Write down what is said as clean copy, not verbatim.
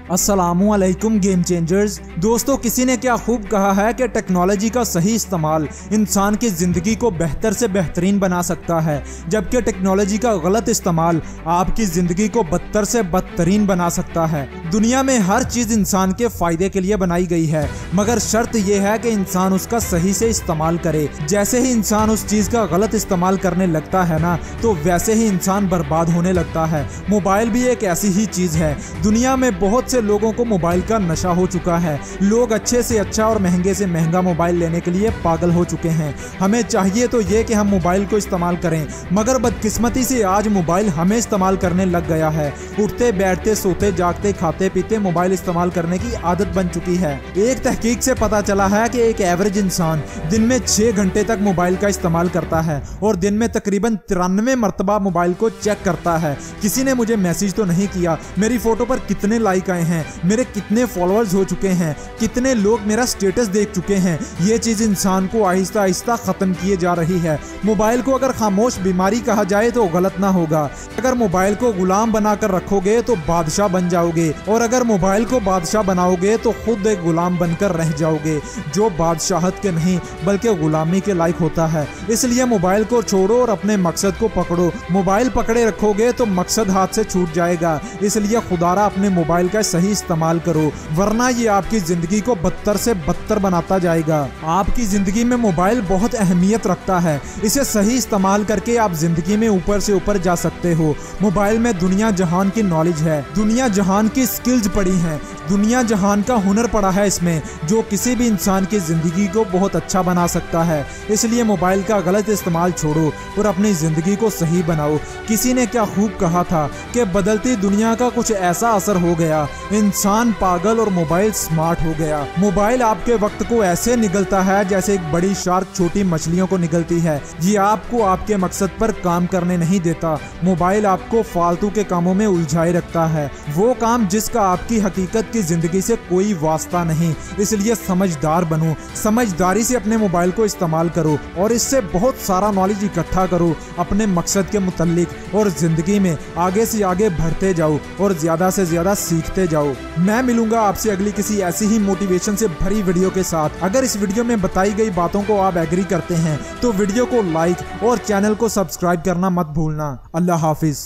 अस्सलामुअलैकुम game changers. दोस्तों, किसी ने क्या खूब कहा है कि टेक्नोलॉजी का सही इस्तेमाल इंसान की ज़िंदगी को बेहतर से बेहतरीन बना सकता है, जबकि टेक्नोलॉजी का गलत इस्तेमाल आपकी ज़िंदगी को बदतर से बदतरीन बना सकता है। दुनिया में हर चीज़ इंसान के फ़ायदे के लिए बनाई गई है, मगर शर्त यह है कि इंसान उसका सही से इस्तेमाल करे। जैसे ही इंसान उस चीज़ का गलत इस्तेमाल करने लगता है ना, तो वैसे ही इंसान बर्बाद होने लगता है। मोबाइल भी एक ऐसी ही चीज़ है। दुनिया में बहुत से लोगों को मोबाइल का नशा हो चुका है। लोग अच्छे से अच्छा और महंगे से महंगा मोबाइल लेने के लिए पागल हो चुके हैं। हमें चाहिए तो ये कि हम मोबाइल को इस्तेमाल करें, मगर बदकिस्मती से आज मोबाइल हमें इस्तेमाल करने लग गया है। उठते बैठते सोते जागते खाते पीते मोबाइल इस्तेमाल करने की आदत बन चुकी है। एक तहकीक से पता चला है कि एक एवरेज इंसान दिन में 6 घंटे तक मोबाइल का इस्तेमाल करता है और दिन में तकरीबन 93 मरतबा मोबाइल को चेक करता है। किसी ने मुझे मैसेज तो नहीं किया, मेरी फोटो पर कितने लाइक आए हैं, मेरे कितने फॉलोअर्स हो चुके हैं, कितने लोग मेरा स्टेटस देख चुके हैं। ये चीज इंसान को आहिस्ता आहिस्ता खत्म किए जा रही है। मोबाइल को अगर खामोश बीमारी कहा जाए तो गलत ना होगा। अगर मोबाइल को गुलाम बनाकर रखोगे तो बादशाह बन जाओगे, और अगर मोबाइल को बादशाह बनाओगे तो खुद एक गुलाम बनकर रह जाओगे, जो बादशाहत के नहीं बल्कि गुलामी के लायक होता है। इसलिए मोबाइल को छोड़ो और अपने मकसद को पकड़ो। मोबाइल पकड़े रखोगे तो मकसद हाथ से छूट जाएगा। इसलिए खुदारा अपने मोबाइल का सही इस्तेमाल करो, वरना ये आपकी जिंदगी को बदतर से बदतर बनाता जाएगा। आपकी जिंदगी में मोबाइल बहुत अहमियत रखता है। इसे सही इस्तेमाल करके आप जिंदगी में ऊपर से ऊपर जा सकते हो। मोबाइल में दुनिया जहान की नॉलेज है, दुनिया जहान की स्किल्स पड़ी हैं, दुनिया जहान का हुनर पड़ा है इसमें, जो किसी भी इंसान की जिंदगी को बहुत अच्छा बना सकता है। इसलिए मोबाइल का गलत इस्तेमाल छोड़ो और अपनी जिंदगी को सही बनाओ। किसी ने क्या खूब कहा था कि बदलती दुनिया का कुछ ऐसा असर हो गया, इंसान पागल और मोबाइल स्मार्ट हो गया। मोबाइल आपके वक्त को ऐसे निगलता है जैसे एक बड़ी शार्क छोटी मछलियों को निगलती है। ये आपको आपके मकसद पर काम करने नहीं देता। मोबाइल आपको फालतू के कामों में उलझाए रखता है, वो काम जिसका आपकी हकीकत की जिंदगी से कोई वास्ता नहीं। इसलिए समझदार बनो, समझदारी से अपने मोबाइल को इस्तेमाल करो और इससे बहुत सारा नॉलेज इकट्ठा करो अपने मकसद के मुतालिक, और जिंदगी में आगे से आगे बढ़ते जाओ और ज्यादा से ज्यादा सीखते जाओ। मैं मिलूंगा आपसे अगली किसी ऐसी ही मोटिवेशन से भरी वीडियो के साथ। अगर इस वीडियो में बताई गई बातों को आप एग्री करते हैं तो वीडियो को लाइक और चैनल को सब्सक्राइब करना मत भूलना। अल्लाह हाफिज।